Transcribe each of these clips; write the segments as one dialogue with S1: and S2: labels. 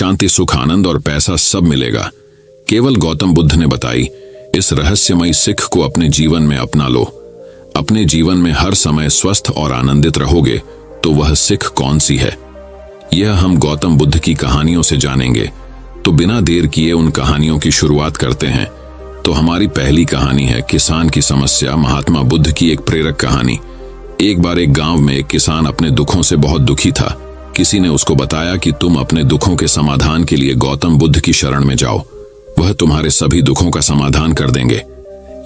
S1: शांति, सुख, आनंद और पैसा सब मिलेगा। केवल गौतम बुद्ध ने बताई, इस रहस्यमयी सीख को अपने जीवन में अपना लो। अपने जीवन में हर समय स्वस्थ और आनंदित रहोगे तो वह सीख कौन सी है, यह हम गौतम बुद्ध की कहानियों से जानेंगे। तो बिना देर किए उन कहानियों की शुरुआत करते हैं। तो हमारी पहली कहानी है किसान की समस्या, महात्मा बुद्ध की एक प्रेरक कहानी। एक बार एक गांव में एक किसान अपने दुखों से बहुत दुखी था। किसी ने उसको बताया कि तुम अपने दुखों के समाधान के लिए गौतम बुद्ध की शरण में जाओ, वह तुम्हारे सभी दुखों का समाधान कर देंगे।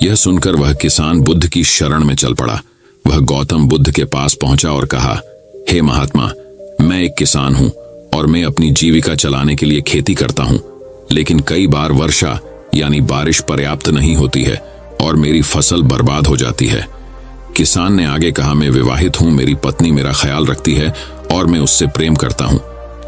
S1: यह सुनकर वह किसान बुद्ध की शरण में चल पड़ा। वह गौतम बुद्ध के पास पहुंचा और कहा, हे महात्मा, मैं एक किसान हूं और मैं अपनी जीविका चलाने के लिए खेती करता हूं, लेकिन कई बार वर्षा यानी बारिश पर्याप्त नहीं होती है और मेरी फसल बर्बाद हो जाती है। किसान ने आगे कहा, मैं विवाहित हूं, मेरी पत्नी मेरा ख्याल रखती है और मैं उससे प्रेम करता हूं,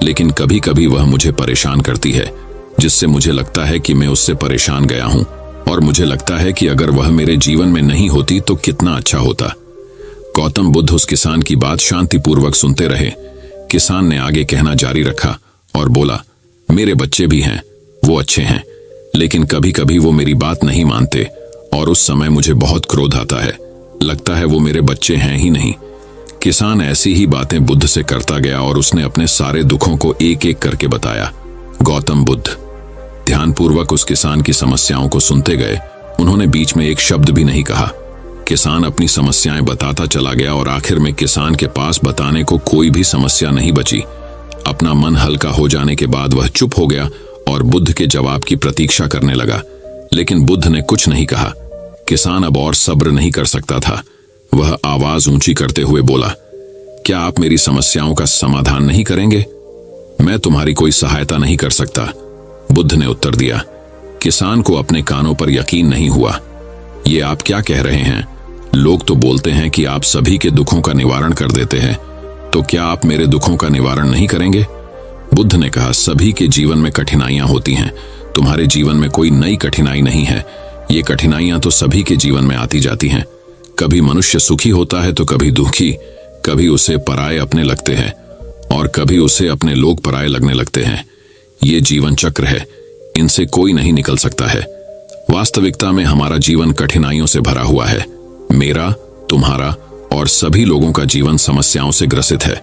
S1: लेकिन कभी कभी वह मुझे परेशान करती है, जिससे मुझे लगता है कि मैं उससे परेशान गया हूं और मुझे लगता है कि अगर वह मेरे जीवन में नहीं होती तो कितना अच्छा होता। गौतम बुद्ध उस किसान की बात शांतिपूर्वक सुनते रहे। किसान ने आगे कहना जारी रखा और बोला, मेरे बच्चे भी हैं, वो अच्छे हैं, लेकिन कभी कभी वो मेरी बात नहीं मानते और उस समय मुझे बहुत क्रोध आता है। लगता है वो मेरे बच्चे हैं ही नहीं। किसान ऐसी ही बातें बुद्ध से करता गया और उसने अपने सारे दुखों को एक एक करके बताया। गौतम बुद्ध ध्यानपूर्वक उस किसान की समस्याओं को सुनते गए। उन्होंने बीच में एक शब्द भी नहीं कहा। किसान अपनी समस्याएं बताता चला गया और आखिर में किसान के पास बताने को कोई भी समस्या नहीं बची। अपना मन हल्का हो जाने के बाद वह चुप हो गया और बुद्ध के जवाब की प्रतीक्षा करने लगा, लेकिन बुद्ध ने कुछ नहीं कहा। किसान अब और सब्र नहीं कर सकता था। वह आवाज ऊंची करते हुए बोला, क्या आप मेरी समस्याओं का समाधान नहीं करेंगे? मैं तुम्हारी कोई सहायता नहीं कर सकता, बुद्ध ने उत्तर दिया। किसान को अपने कानों पर यकीन नहीं हुआ। ये आप क्या कह रहे हैं? लोग तो बोलते हैं कि आप सभी के दुखों का निवारण कर देते हैं, तो क्या आप मेरे दुखों का निवारण नहीं करेंगे? बुद्ध ने कहा, सभी के जीवन में कठिनाइयां होती हैं, तुम्हारे जीवन में कोई नई कठिनाई नहीं है। ये कठिनाइयां तो सभी के जीवन में आती जाती हैं। कभी मनुष्य सुखी होता है तो कभी दुखी, कभी उसे पराये अपने लगते हैं और कभी उसे अपने लोग पराये लगने लगते हैं। ये जीवन चक्र है, इनसे कोई नहीं निकल सकता है। वास्तविकता में हमारा जीवन कठिनाइयों से भरा हुआ है। मेरा, तुम्हारा और सभी लोगों का जीवन समस्याओं से ग्रसित है,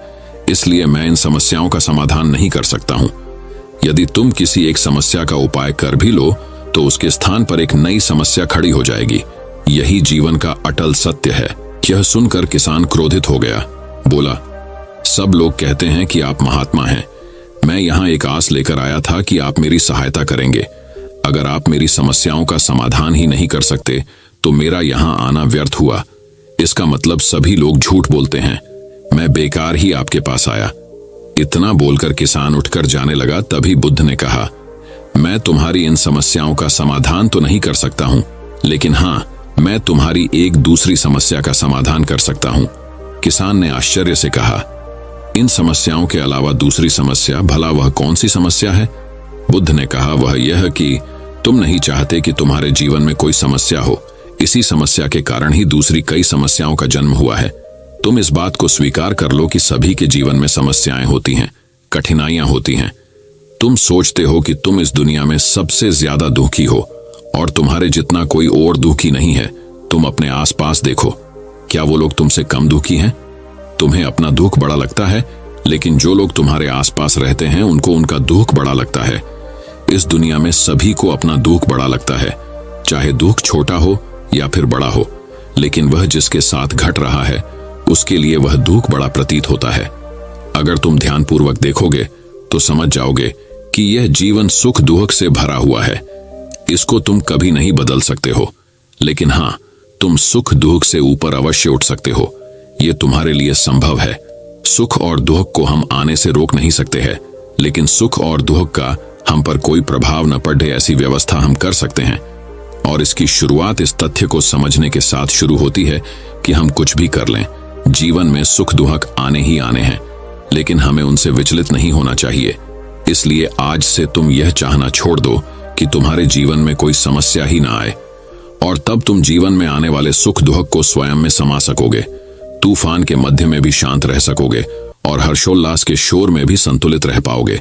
S1: इसलिए मैं इन समस्याओं का समाधान नहीं कर सकता हूं। यदि तुम किसी एक समस्या का उपाय कर भी लो तो उसके स्थान पर एक नई समस्या खड़ी हो जाएगी। यही जीवन का अटल सत्य है। यह सुनकर किसान क्रोधित हो गया। बोला, सब लोग कहते हैं कि आप महात्मा हैं। मैं यहाँ एक आस लेकर आया था कि आप मेरी सहायता करेंगे। अगर आप मेरी समस्याओं का समाधान ही नहीं कर सकते तो मेरा यहाँ आना व्यर्थ हुआ। इसका मतलब सभी लोग झूठ बोलते हैं। मैं बेकार ही आपके पास आया। इतना बोलकर किसान उठकर जाने लगा। तभी बुद्ध ने कहा, मैं तुम्हारी इन समस्याओं का समाधान तो नहीं कर सकता हूं, लेकिन हाँ, मैं तुम्हारी एक दूसरी समस्या का समाधान कर सकता हूं। किसान ने आश्चर्य से कहा, इन समस्याओं के अलावा दूसरी समस्या? भला वह कौन सी समस्या है? बुद्ध ने कहा, वह यह कि तुम नहीं चाहते कि तुम्हारे जीवन में कोई समस्या हो। इसी समस्या के कारण ही दूसरी कई समस्याओं का जन्म हुआ है। तुम इस बात को स्वीकार कर लो कि सभी के जीवन में समस्याएं होती हैं, कठिनाइयां होती हैं। तुम सोचते हो कि तुम इस दुनिया में सबसे ज्यादा दुखी हो और तुम्हारे जितना कोई और दुखी नहीं है। तुम अपने आसपास देखो, क्या वो लोग तुमसे कम दुखी हैं? तुम्हें अपना दुख बड़ा लगता है, लेकिन जो लोग तुम्हारे आसपास रहते हैं उनको उनका दुख बड़ा लगता है। इस दुनिया में सभी को अपना दुख बड़ा लगता है, चाहे दुख छोटा हो या फिर बड़ा हो, लेकिन वह जिसके साथ घट रहा है उसके लिए वह दुख बड़ा प्रतीत होता है। अगर तुम ध्यानपूर्वक देखोगे तो समझ जाओगे कि यह जीवन सुख दुख से भरा हुआ है। इसको तुम कभी नहीं बदल सकते हो, लेकिन हाँ, तुम सुख दुख से ऊपर अवश्य उठ सकते हो। यह तुम्हारे लिए संभव है। सुख और दुख को हम आने से रोक नहीं सकते हैं, लेकिन सुख और दुख का हम पर कोई प्रभाव न पड़े ऐसी व्यवस्था हम कर सकते हैं। और इसकी शुरुआत इस तथ्य को समझने के साथ शुरू होती है कि हम कुछ भी कर लें, जीवन में सुख दुख आने ही आने हैं, लेकिन हमें उनसे विचलित नहीं होना चाहिए। इसलिए आज से तुम यह चाहना छोड़ दो कि तुम्हारे जीवन में कोई समस्या ही ना आए, और तब तुम जीवन में आने वाले सुख दुख को स्वयं में समा सकोगे। तूफान के मध्य में भी शांत रह सकोगे और हर्षोल्लास के शोर में भी संतुलित रह पाओगे।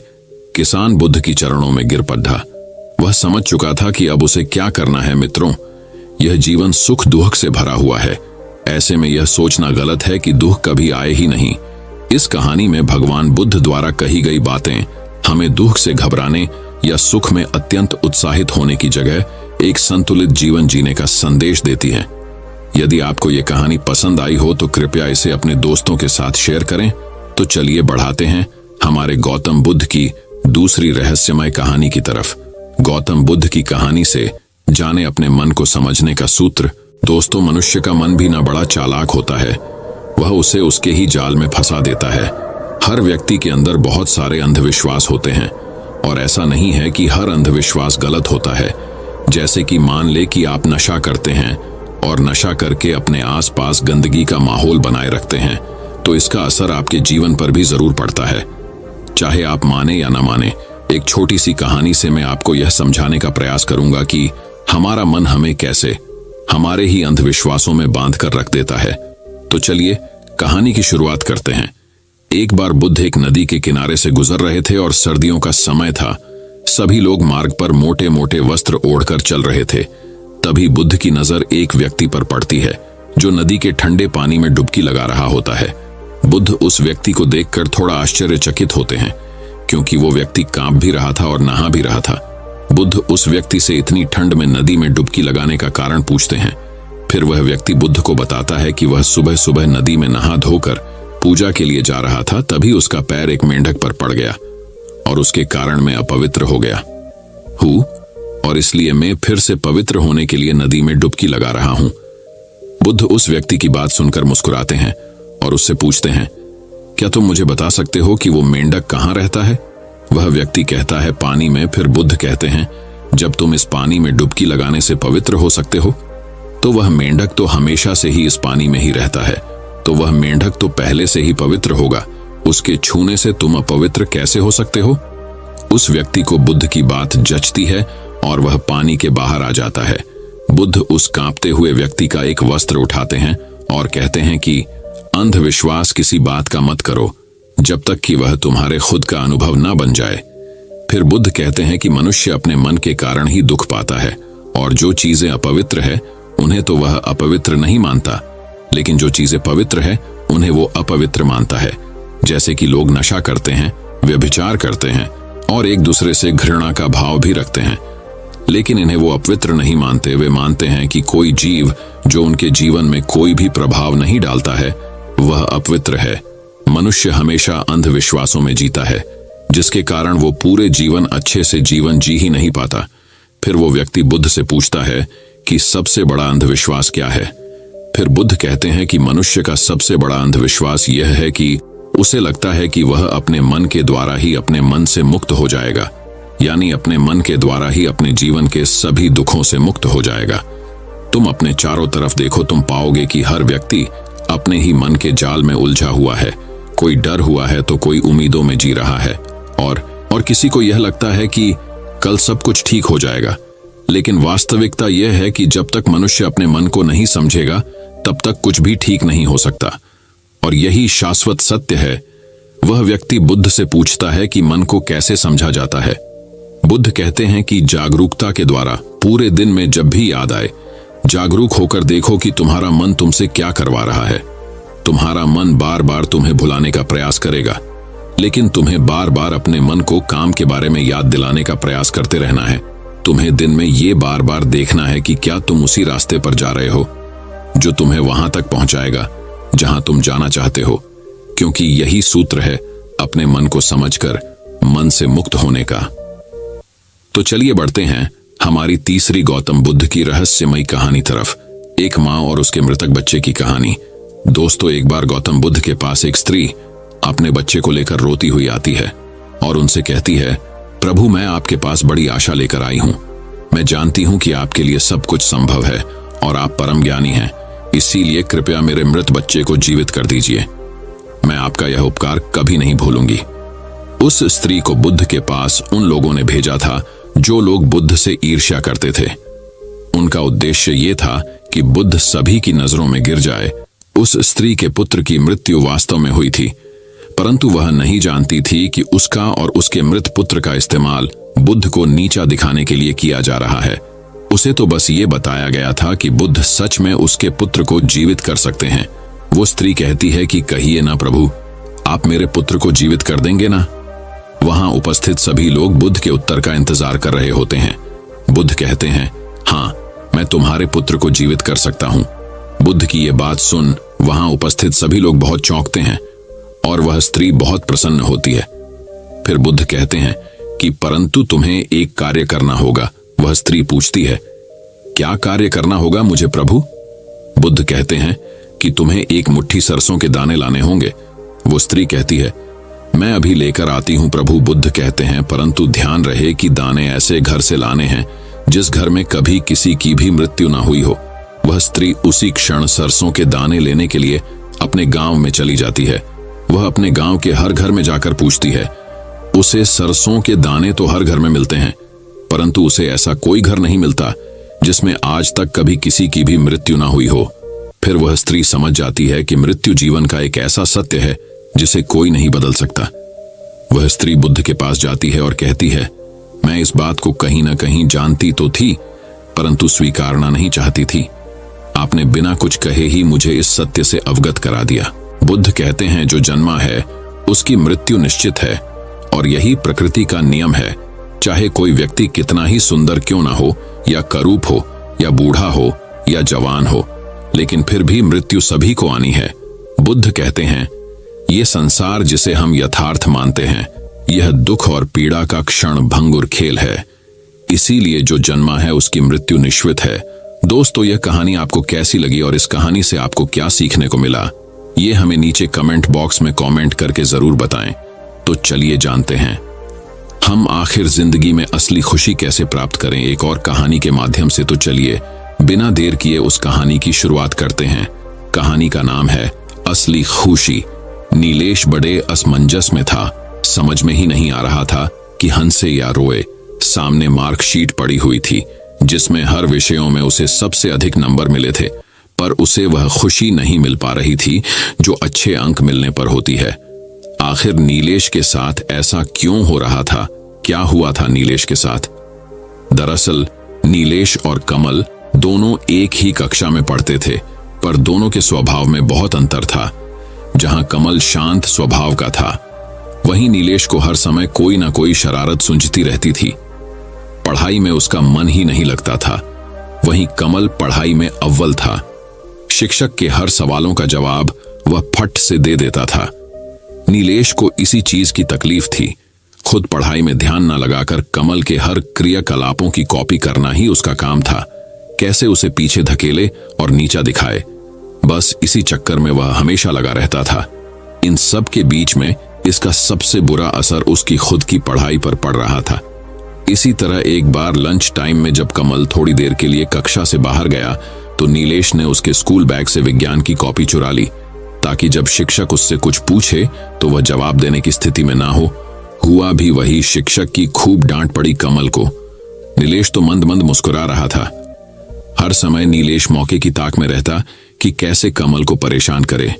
S1: किसान बुद्ध की चरणों में गिर पड़ा। वह समझ चुका था कि अब उसे क्या करना है। मित्रों, यह जीवन सुख दुख से भरा हुआ है। ऐसे में यह सोचना गलत है कि दुख कभी आए ही नहीं। इस कहानी में भगवान बुद्ध द्वारा कही गई बातें हमें दुख से घबराने या सुख में अत्यंत उत्साहित होने की जगह एक संतुलित जीवन जीने का संदेश देती है। यदि आपको ये कहानी पसंद आई हो तो कृपया इसे अपने दोस्तों के साथ शेयर करें। तो चलिए बढ़ाते हैं हमारे गौतम बुद्ध की दूसरी रहस्यमय कहानी की तरफ। गौतम बुद्ध की कहानी से जाने अपने मन को समझने का सूत्र। दोस्तों, मनुष्य का मन भी ना बड़ा चालाक होता है। वह उसे उसके ही जाल में फंसा देता है। हर व्यक्ति के अंदर बहुत सारे अंधविश्वास होते हैं और ऐसा नहीं है कि हर अंधविश्वास गलत होता है। जैसे कि मान ले कि आप नशा करते हैं और नशा करके अपने आसपास गंदगी का माहौल बनाए रखते हैं, तो इसका असर आपके जीवन पर भी जरूर पड़ता है, चाहे आप माने या ना माने। एक छोटी सी कहानी से मैं आपको यह समझाने का प्रयास करूंगा कि हमारा मन हमें कैसे हमारे ही अंधविश्वासों में बांध कर रख देता है। तो चलिए कहानी की शुरुआत करते हैं। एक बार बुद्ध एक नदी के किनारे से गुजर रहे थे और सर्दियों का समय था। सभी लोग मार्ग पर मोटे मोटे वस्त्र ओढ़कर चल रहे थे। तभी बुद्ध की नजर एक व्यक्ति पर पड़ती है जो नदी के ठंडे पानी में डुबकी लगा रहा होता है। बुद्ध उस व्यक्ति को देखकर थोड़ा आश्चर्यचकित होते हैं, क्योंकि वो व्यक्ति कांप भी रहा था और नहा भी रहा था। बुद्ध उस व्यक्ति से इतनी ठंड में नदी में डुबकी लगाने का कारण पूछते हैं। फिर वह व्यक्ति बुद्ध को बताता है कि वह सुबह सुबह नदी में नहा धोकर पूजा के लिए जा रहा था। तभी उसका पैर एक मेंढक पर पड़ गया और उसके कारण मैं अपवित्र हो गया हूँ और इसलिए मैं फिर से पवित्र होने के लिए नदी में डुबकी लगा रहा हूँ। बुद्ध उस व्यक्ति की बात सुनकर मुस्कुराते हैं और उससे पूछते हैं, क्या तुम मुझे बता सकते हो कि वो मेंढक कहाँ रहता है? वह व्यक्ति कहता है, पानी में। फिर बुद्ध कहते हैं, जब तुम इस पानी में डुबकी लगाने से पवित्र हो सकते हो, तो वह मेंढक तो हमेशा से ही इस पानी में ही रहता है। तो वह मेंढक तो पहले से ही पवित्र होगा, उसके छूने से तुम अपवित्र कैसे हो सकते हो? उस व्यक्ति को बुद्ध की बात जचती है और वह पानी के बाहर आ जाता है। बुद्ध उस कांपते हुए व्यक्ति का एक वस्त्र उठाते हैं और कहते हैं कि अंधविश्वास किसी बात का मत करो जब तक कि वह तुम्हारे खुद का अनुभव ना बन जाए। फिर बुद्ध कहते हैं कि मनुष्य अपने मन के कारण ही दुख पाता है और जो चीजें अपवित्र है उन्हें तो वह अपवित्र नहीं मानता, लेकिन जो चीजें पवित्र है उन्हें वो अपवित्र मानता है। जैसे कि लोग नशा करते हैं, व्यभिचार करते हैं और एक दूसरे से घृणा का भाव भी रखते हैं, लेकिन इन्हें वो अपवित्र नहीं मानते। वे मानते हैं कि कोई जीव जो उनके जीवन में कोई भी प्रभाव नहीं डालता है वह अपवित्र है। मनुष्य हमेशा अंधविश्वासों में जीता है, जिसके कारण वो पूरे जीवन अच्छे से जीवन जी ही नहीं पाता। फिर वो व्यक्ति बुद्ध से पूछता है कि सबसे बड़ा अंधविश्वास क्या है? फिर बुद्ध कहते हैं कि मनुष्य का सबसे बड़ा अंधविश्वास यह है कि उसे लगता है कि वह अपने मन के द्वारा ही अपने मन से मुक्त हो जाएगा, यानी अपने मन के द्वारा ही अपने जीवन के सभी दुखों से मुक्त हो जाएगा। तुम अपने चारों तरफ देखो, तुम पाओगे कि हर व्यक्ति अपने ही मन के जाल में उलझा हुआ है। कोई डर हुआ है तो कोई उम्मीदों में जी रहा है और किसी को यह लगता है कि कल सब कुछ ठीक हो जाएगा। लेकिन वास्तविकता यह है कि जब तक मनुष्य अपने मन को नहीं समझेगा तब तक कुछ भी ठीक नहीं हो सकता, और यही शाश्वत सत्य है। वह व्यक्ति बुद्ध से पूछता है कि मन को कैसे समझा जाता है। बुद्ध कहते हैं कि जागरूकता के द्वारा। पूरे दिन में जब भी याद आए, जागरूक होकर देखो कि तुम्हारा मन तुमसे क्या करवा रहा है। तुम्हारा मन बार बार तुम्हें भुलाने का प्रयास करेगा, लेकिन तुम्हें बार बार अपने मन को काम के बारे में याद दिलाने का प्रयास करते रहना है। तुम्हें दिन में ये बार बार देखना है कि क्या तुम उसी रास्ते पर जा रहे हो जो तुम्हें वहां तक पहुंचाएगा जहां तुम जाना चाहते हो, क्योंकि यही सूत्र है अपने मन को समझकर मन से मुक्त होने का। तो चलिए बढ़ते हैं हमारी तीसरी गौतम बुद्ध की रहस्यमयी कहानी तरफ, एक माँ और उसके मृतक बच्चे की कहानी। दोस्तों, एक बार गौतम बुद्ध के पास एक स्त्री अपने बच्चे को लेकर रोती हुई आती है और उनसे कहती है, प्रभु, मैं आपके पास बड़ी आशा लेकर आई हूँ। मैं जानती हूँ कि आपके लिए सब कुछ संभव है और आप परम ज्ञानी हैं, इसीलिए कृपया मेरे मृत बच्चे को जीवित कर दीजिए। मैं आपका यह उपकार कभी नहीं भूलूंगी। उस स्त्री को बुद्ध के पास उन लोगों ने भेजा था जो लोग बुद्ध से ईर्ष्या करते थे। उनका उद्देश्य ये था कि बुद्ध सभी की नजरों में गिर जाए। उस स्त्री के पुत्र की मृत्यु वास्तव में हुई थी। परंतु वह नहीं जानती थी कि उसका और उसके मृत पुत्र का इस्तेमाल बुद्ध को नीचा दिखाने के लिए किया जा रहा है। उसे तो बस ये बताया गया था कि बुद्ध सच में उसके पुत्र को जीवित कर सकते हैं। वो स्त्री कहती है कि कहिए ना प्रभु, आप मेरे पुत्र को जीवित कर देंगे ना? वहां उपस्थित सभी लोग बुद्ध के उत्तर का इंतजार कर रहे होते हैं। बुद्ध कहते हैं, हाँ, मैं तुम्हारे पुत्र को जीवित कर सकता हूं। बुद्ध की ये बात सुन वहां उपस्थित सभी लोग बहुत चौंकते हैं और वह स्त्री बहुत प्रसन्न होती है। फिर बुद्ध कहते हैं कि परंतु तुम्हें एक कार्य करना होगा। वह स्त्री पूछती है, क्या कार्य करना होगा मुझे प्रभु? बुद्ध कहते हैं कि तुम्हें एक मुट्ठी सरसों के दाने लाने होंगे। वो स्त्री कहती है, मैं अभी लेकर आती हूं प्रभु। बुद्ध कहते हैं, परंतु ध्यान रहे कि दाने ऐसे घर से लाने हैं जिस घर में कभी किसी की भी मृत्यु ना हुई हो। वह स्त्री उसी क्षण सरसों के दाने लेने के लिए अपने गांव में चली जाती है। वह अपने गांव के हर घर में जाकर पूछती है। उसे सरसों के दाने तो हर घर में मिलते हैं, परंतु उसे ऐसा कोई घर नहीं मिलता जिसमें आज तक कभी किसी की भी मृत्यु ना हुई हो। फिर वह स्त्री समझ जाती है कि मृत्यु जीवन का एक ऐसा सत्य है जिसे कोई नहीं बदल सकता। वह स्त्री बुद्ध के पास जाती है और कहती है, मैं इस बात को कहीं ना कहीं जानती तो थी, परंतु स्वीकारना नहीं चाहती थी। आपने बिना कुछ कहे ही मुझे इस सत्य से अवगत करा दिया। बुद्ध कहते हैं, जो जन्मा है उसकी मृत्यु निश्चित है और यही प्रकृति का नियम है। चाहे कोई व्यक्ति कितना ही सुंदर क्यों ना हो, या करूप हो, या बूढ़ा हो, या जवान हो, लेकिन फिर भी मृत्यु सभी को आनी है। बुद्ध कहते हैं, ये संसार जिसे हम यथार्थ मानते हैं, यह दुख और पीड़ा का क्षण भंगुर खेल है। इसीलिए जो जन्मा है उसकी मृत्यु निश्चित है। दोस्तों, यह कहानी आपको कैसी लगी और इस कहानी से आपको क्या सीखने को मिला, ये हमें नीचे कमेंट बॉक्स में कमेंट करके जरूर बताएं। तो चलिए जानते हैं हम आखिर जिंदगी में असली खुशी कैसे प्राप्त करें एक और कहानी के माध्यम से। तो चलिए बिना देर किए उस कहानी की शुरुआत करते हैं। कहानी का नाम है असली खुशी। नीलेश बड़े असमंजस में था। समझ में ही नहीं आ रहा था कि हंसे या रोए। सामने मार्कशीट पड़ी हुई थी जिसमें हर विषयों में उसे सबसे अधिक नंबर मिले थे, पर उसे वह खुशी नहीं मिल पा रही थी जो अच्छे अंक मिलने पर होती है। आखिर नीलेश के साथ ऐसा क्यों हो रहा था? क्या हुआ था नीलेश के साथ? दरअसल नीलेश और कमल दोनों एक ही कक्षा में पढ़ते थे, पर दोनों के स्वभाव में बहुत अंतर था। जहां कमल शांत स्वभाव का था, वहीं नीलेश को हर समय कोई ना कोई शरारत सूझती रहती थी। पढ़ाई में उसका मन ही नहीं लगता था। वहीं कमल पढ़ाई में अव्वल था। शिक्षक के हर सवालों का जवाब वह फट से दे देता था। नीलेश को इसी चीज की तकलीफ थी। खुद पढ़ाई में ध्यान न लगाकर कमल के हर क्रियाकलापों की कॉपी करना ही उसका काम था। कैसे उसे पीछे धकेले और नीचा दिखाए, बस इसी चक्कर में वह हमेशा लगा रहता था। इन सब के बीच में इसका सबसे बुरा असर उसकी खुद की पढ़ाई पर पड़ रहा था। इसी तरह एक बार लंच टाइम में जब कमल थोड़ी देर के लिए कक्षा से बाहर गया तो नीलेश ने उसके स्कूल बैग से विज्ञान की कॉपी चुरा ली, ताकि जब शिक्षक उससे कुछ पूछे तो वह जवाब देने की स्थिति में ना हो। हुआ भी वही। शिक्षक की खूब डांट पड़ी कमल को। नीलेश तो मंद मंद मुस्कुरा रहा था। हर समय नीलेश मौके की ताक में रहता कि कैसे कमल को परेशान करे।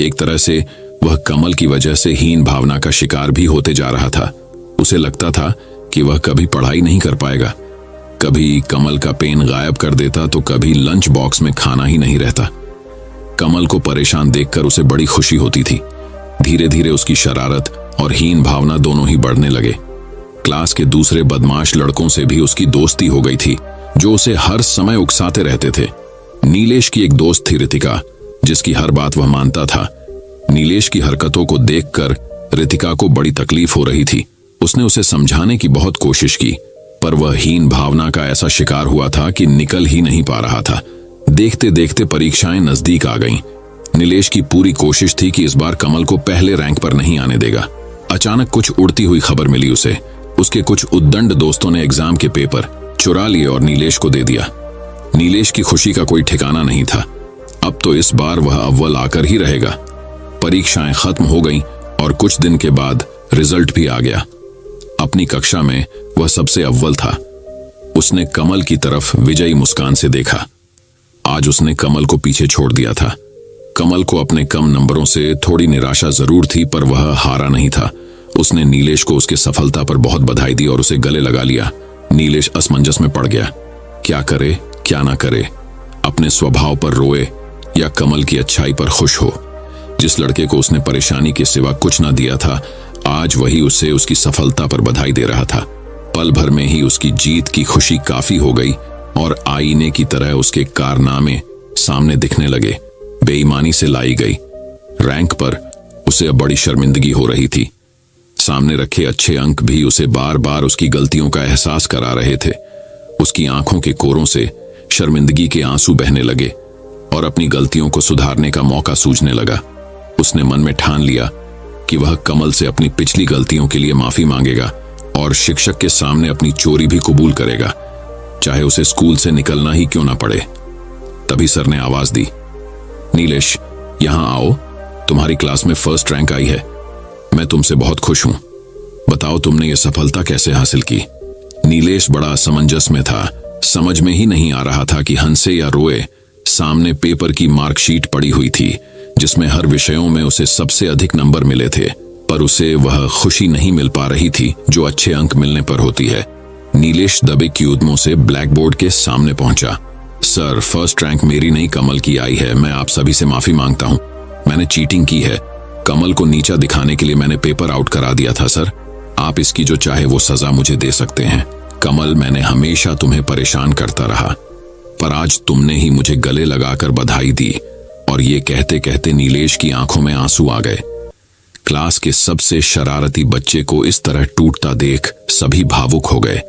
S1: एक तरह से वह कमल की वजह से हीन भावना का शिकार भी होते जा रहा था। उसे लगता था कि वह कभी पढ़ाई नहीं कर पाएगा। कभी कमल का पेन गायब कर देता तो कभी लंच बॉक्स में खाना ही नहीं रहता। कमल को परेशान देखकर उसे बड़ी खुशी होती थी। धीरे धीरे उसकी शरारत और हीन भावना दोनों ही बढ़ने लगे। क्लास के दूसरे बदमाश लड़कों से भी उसकी दोस्ती हो गई थी, जो उसे हर समय उकसाते रहते थे। नीलेश की एक दोस्त थी रितिका, जिसकी हर बात वह मानता था। नीलेश की हरकतों को देखकर रितिका को बड़ी तकलीफ हो रही थी। उसने उसे समझाने की बहुत कोशिश की, पर वह हीन भावना का ऐसा शिकार हुआ था कि निकल ही नहीं पा रहा था। देखते देखते परीक्षाएं नजदीक आ गईं। नीलेश की पूरी कोशिश थी कि इस बार कमल को पहले रैंक पर नहीं आने देगा। अचानक कुछ उड़ती हुई खबर मिली उसे। उसके कुछ उद्दंड दोस्तों ने एग्जाम के पेपर चुरा लिए और नीलेश को दे दिया। नीलेश की खुशी का कोई ठिकाना नहीं था। अब तो इस बार वह अव्वल आकर ही रहेगा। परीक्षाएं खत्म हो गईं और कुछ दिन के बाद रिजल्ट भी आ गया। अपनी कक्षा में वह सबसे अव्वल था। उसने कमल की तरफ विजयी मुस्कान से देखा। आज उसने कमल को पीछे छोड़ दिया था। कमल को अपने कम नंबरों से थोड़ी निराशा जरूर थी, पर वह हारा नहीं था। उसने नीलेश को उसकी सफलता पर बहुत बधाई दी और उसे गले लगा लिया। नीलेश असमंजस में पड़ गया, क्या करे क्या ना करे, अपने स्वभाव पर रोए या कमल की अच्छाई पर खुश हो। जिस लड़के को उसने परेशानी के सिवा कुछ ना दिया था, आज वही उसे उसकी सफलता पर बधाई दे रहा था। पल भर में ही उसकी जीत की खुशी काफी हो गई और आईने की तरह उसके कारनामे सामने दिखने लगे। बेईमानी से लाई गई रैंक पर उसे अब बड़ी शर्मिंदगी हो रही थी। सामने रखे अच्छे अंक भी उसे बार बार उसकी गलतियों का एहसास करा रहे थे। उसकी आंखों के कोरों से शर्मिंदगी के आंसू बहने लगे और अपनी गलतियों को सुधारने का मौका सूझने लगा। उसने मन में ठान लिया कि वह कमल से अपनी पिछली गलतियों के लिए माफी मांगेगा और शिक्षक के सामने अपनी चोरी भी कबूल करेगा, चाहे उसे स्कूल से निकलना ही क्यों ना पड़े। तभी सर ने आवाज दी, नीलेश यहां आओ, तुम्हारी क्लास में फर्स्ट रैंक आई है। मैं तुमसे बहुत खुश हूं। बताओ तुमने ये सफलता कैसे हासिल की। नीलेश बड़ा असमंजस में था। समझ में ही नहीं आ रहा था कि हंसे या रोए। सामने पेपर की मार्कशीट पड़ी हुई थी जिसमें हर विषयों में उसे सबसे अधिक नंबर मिले थे, पर उसे वह खुशी नहीं मिल पा रही थी जो अच्छे अंक मिलने पर होती है। नीलेश दबे की उद्यमों से ब्लैक बोर्ड के सामने पहुंचा। सर, फर्स्ट रैंक मेरी नहीं कमल की आई है। मैं आप सभी से माफी मांगता हूं। मैंने चीटिंग की है। कमल को नीचा दिखाने के लिए मैंने पेपर आउट करा दिया था सर। आप इसकी जो चाहे वो सजा मुझे दे सकते हैं। कमल, मैंने हमेशा तुम्हें परेशान करता रहा, पर आज तुमने ही मुझे गले लगाकर बधाई दी। और ये कहते कहते नीलेश की आंखों में आंसू आ गए। क्लास के सबसे शरारती बच्चे को इस तरह टूटता देख सभी भावुक हो गए।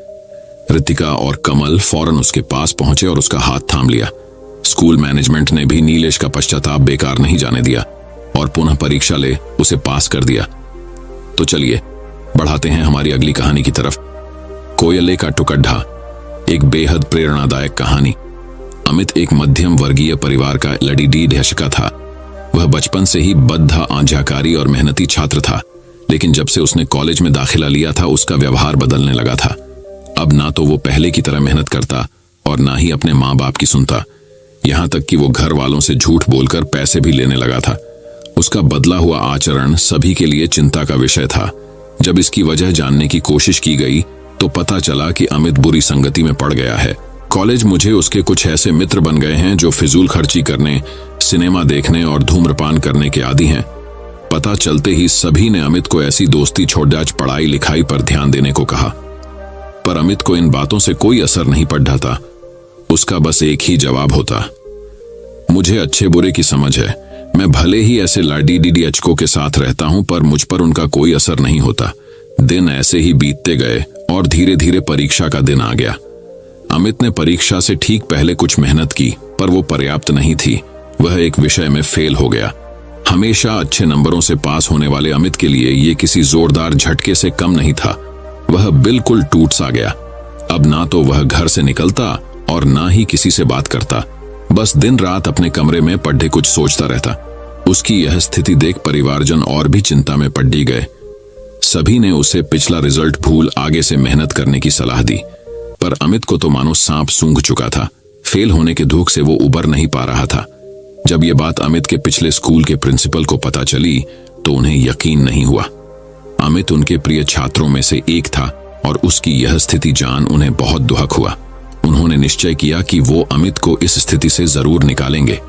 S1: रितिका और कमल फौरन उसके पास पहुंचे और उसका हाथ थाम लिया। स्कूल मैनेजमेंट ने भी नीलेश का पश्चाताप बेकार नहीं जाने दिया और पुनः परीक्षा ले उसे पास कर दिया। तो चलिए बढ़ाते हैं हमारी अगली कहानी की तरफ। कोयले का टुकड्ढा, एक बेहद प्रेरणादायक कहानी। अमित एक मध्यम वर्गीय परिवार का लड़ीडीढ था। वह बचपन से ही बद्ध, आज्ञाकारी और मेहनती छात्र था, लेकिन जब से उसने कॉलेज में दाखिला लिया था उसका व्यवहार बदलने लगा था। अब ना तो वो पहले की तरह मेहनत करता और ना ही अपने माँ बाप की सुनता, यहाँ तक कि वो घर वालों से झूठ बोलकर पैसे भी लेने लगा था। उसका बदला हुआ आचरण सभी के लिए चिंता का विषय था। जब इसकी वजह जानने की कोशिश की गई तो पता चला कि अमित बुरी संगति में पड़ गया है। कॉलेज मुझे उसके कुछ ऐसे मित्र बन गए हैं जो फिजूल खर्ची करने, सिनेमा देखने और धूम्रपान करने के आदी हैं। पता चलते ही सभी ने अमित को ऐसी दोस्ती छोड़ आज पढ़ाई लिखाई पर ध्यान देने को कहा, पर अमित को इन बातों से कोई असर नहीं पड़ रहा था। उसका बस एक ही जवाब होता, मुझे अच्छे बुरे की समझ है। मैं भले ही ऐसे लाडीडीडीएचको के साथ रहता हूं, पर मुझ पर उनका कोई असर नहीं होता। दिन ऐसे ही बीतते गए और धीरे धीरे परीक्षा का दिन आ गया। अमित ने परीक्षा से ठीक पहले कुछ मेहनत की, पर वो पर्याप्त नहीं थी। वह एक विषय में फेल हो गया। हमेशा अच्छे नंबरों से पास होने वाले अमित के लिए ये किसी जोरदार झटके से कम नहीं था। वह बिल्कुल टूट सा गया। अब ना तो वह घर से निकलता और ना ही किसी से बात करता, बस दिन रात अपने कमरे में पढ़े कुछ सोचता रहता। उसकी यह स्थिति देख परिवारजन और भी चिंता में पड़ गए। सभी ने उसे पिछला रिजल्ट भूल आगे से मेहनत करने की सलाह दी, पर अमित को तो मानो सांप सूंघ चुका था। फेल होने के दुख से वो उबर नहीं पा रहा था। जब ये बात अमित के पिछले स्कूल के प्रिंसिपल को पता चली तो उन्हें यकीन नहीं हुआ। अमित उनके प्रिय छात्रों में से एक था और उसकी यह स्थिति जान उन्हें बहुत दुख हुआ। उन्होंने निश्चय किया कि वो अमित को इस स्थिति से जरूर निकालेंगे।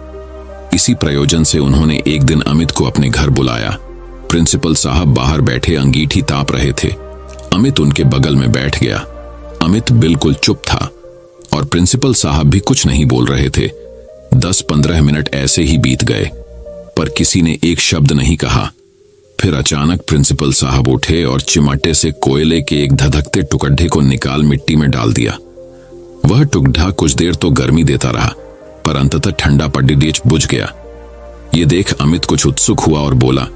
S1: इसी प्रयोजन से उन्होंने एक दिन अमित को अपने घर बुलाया। प्रिंसिपल साहब बाहर बैठे अंगीठी ताप रहे थे। अमित उनके बगल में बैठ गया। अमित बिल्कुल चुप था और प्रिंसिपल साहब भी कुछ नहीं बोल रहे थे। 10-15 मिनट ऐसे ही बीत गए, पर किसी ने एक शब्द नहीं कहा। फिर अचानक प्रिंसिपल साहब उठे और चिमटे से कोयले के एक धधकते टुकड़े को निकाल मिट्टी में डाल दिया। वह टुकड़ा कुछ देर तो गर्मी देता रहा, पर अंततः ठंडा पड्डीडेच बुझ गया। ये देख अमित कुछ उत्सुक हुआ और बोला,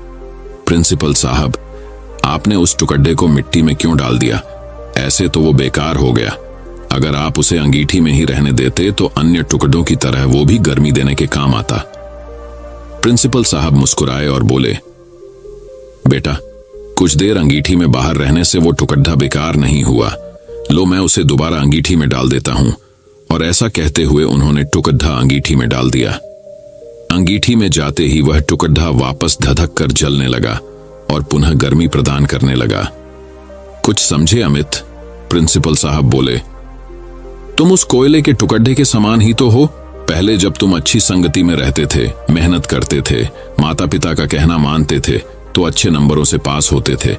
S1: प्रिंसिपल साहब, आपने उस टुकड़े को मिट्टी में क्यों डाल दिया? ऐसे तो वो बेकार हो गया। अगर आप उसे अंगीठी में ही रहने देते तो अन्य टुकड़ों की तरह वो भी गर्मी देने के काम आता। प्रिंसिपल साहब मुस्कुराए और बोले, बेटा, कुछ देर अंगीठी में बाहर रहने से वो टुकड़ा बेकार नहीं हुआ। लो, मैं उसे दोबारा अंगीठी में डाल देता हूं। और ऐसा कहते हुए उन्होंने टुकड़ा अंगीठी में डाल दिया। अंगीठी में जाते ही वह टुकड़ा वापस धधक कर जलने लगा और पुनः गर्मी प्रदान करने लगा। कुछ समझे अमित? प्रिंसिपल साहब बोले। तुम उस कोयले के टुकड़े के समान ही तो हो। पहले जब तुम अच्छी संगति में रहते थे, मेहनत करते थे, माता पिता का कहना मानते थे, तो अच्छे नंबरों से पास होते थे।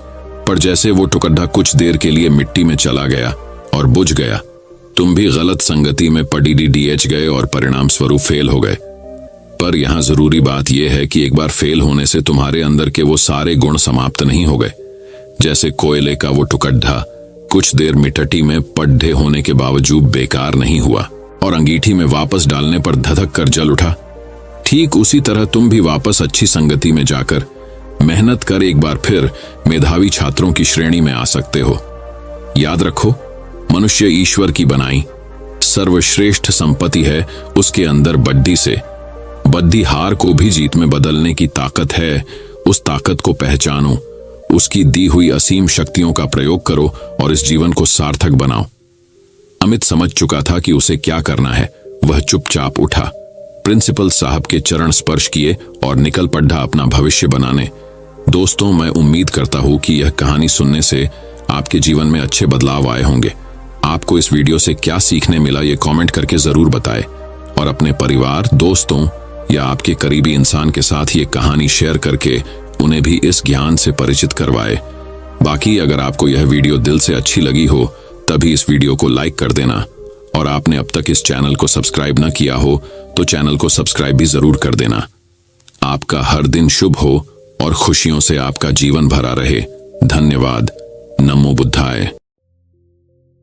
S1: पर जैसे वो टुकड़ा कुछ देर के लिए मिट्टी में चला गया और बुझ गया, तुम भी गलत संगति में पढ़ गए और परिणाम स्वरूप फेल हो गए। पर यहाँ जरूरी बात यह है कि एक बार फेल होने से तुम्हारे अंदर के वो सारे गुण समाप्त नहीं हो गए। जैसे कोयले का वो टुकड़ा कुछ देर मिट्टी में पड्ढे होने के बावजूद बेकार नहीं हुआ और अंगीठी में वापस डालने पर धधक कर जल उठा, ठीक उसी तरह तुम भी वापस अच्छी संगति में जाकर मेहनत कर एक बार फिर मेधावी छात्रों की श्रेणी में आ सकते हो। याद रखो, मनुष्य ईश्वर की बनाई सर्वश्रेष्ठ संपत्ति है। उसके अंदर बद्धी हार को भी जीत में बदलने की ताकत है। उस ताकत को पहचानो, उसकी दी हुई असीम शक्तियों का प्रयोग करो और इस जीवन को सार्थक बनाओ। अमित समझ चुका था कि उसे क्या करना है। वह चुपचाप उठा, प्रिंसिपल साहब के चरण स्पर्श किए और निकल पड़ा अपना भविष्य बनाने। दोस्तों, मैं उम्मीद करता हूं कि यह कहानी सुनने से आपके जीवन में अच्छे बदलाव आए होंगे। आपको इस वीडियो से क्या सीखने मिला ये कमेंट करके जरूर बताएं और अपने परिवार, दोस्तों या आपके करीबी इंसान के साथ ये कहानी शेयर करके उन्हें भी इस ज्ञान से परिचित करवाएं। बाकी अगर आपको यह वीडियो दिल से अच्छी लगी हो तभी इस वीडियो को लाइक कर देना और आपने अब तक इस चैनल को सब्सक्राइब ना किया हो तो चैनल को सब्सक्राइब भी जरूर कर देना। आपका हर दिन शुभ हो और खुशियों से आपका जीवन भरा रहे। धन्यवाद। नमो बुद्धाय।